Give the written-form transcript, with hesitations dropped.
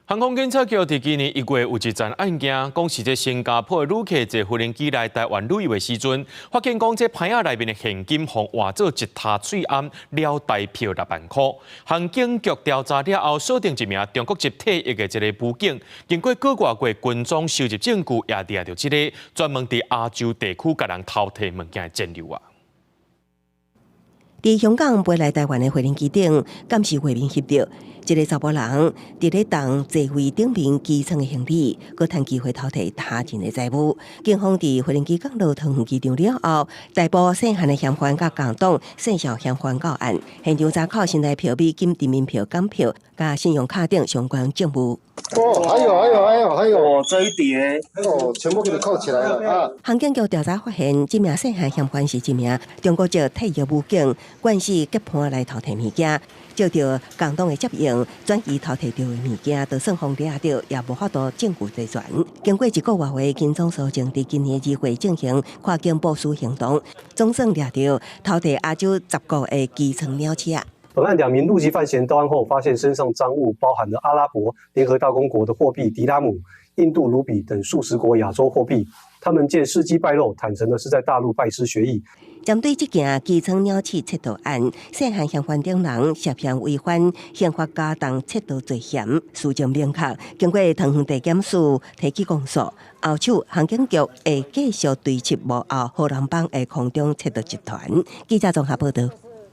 航空检察局伫今年1月有一桩案件，讲是这新加坡的旅客坐飞机来台湾旅游的时阵，发现讲这牌仔内面的现金互换做一沓税案了台票6万块。航警局调查了后，锁定一名中国籍退役的一个武警，经过各外国军装收集证据，也抓到这个专门伫亚洲地区甲人偷摕物件的奸流啊！ 伫香港飞来台湾的飞行机顶，监视画面翕到一个查甫人伫咧当座位顶面基层的行李，佮趁机会偷摕他人的财物。警方伫飞行机降落桃园机场了后，逮捕涉嫌的嫌犯甲共党涉嫌嫌犯到案，现场查考身台票、美金、人民票、港票、甲信用卡等相关证物。 还有这一叠，全部给你扣起来了啊！航警局调查发现，这名涉嫌嫌犯是一名中国籍退役武警，惯是结伴来偷摕物件，接到共党的接应，转移偷摕到的物件，就算方抓到，也无法度证据齐全。经过1个月的紧张搜证，伫今年2月进行跨境部署行动，总算抓到偷摕亚洲10国的基层鸟车。 本案2名陆籍犯嫌到案后，发现身上赃物包含了阿拉伯联合大公国的货币迪拉姆、印度卢比等数十国亚洲货币。他们见事迹败露，坦诚的是在大陆拜师学艺。针对这件基层鸟鼠窃盗案，涉嫌嫌犯等人涉嫌违反宪法加重窃盗罪嫌，事证明确。经过桃园地检署提起公诉，后手航警局会继续追缉幕后荷兰帮的空中窃盗集团。记者综合报道。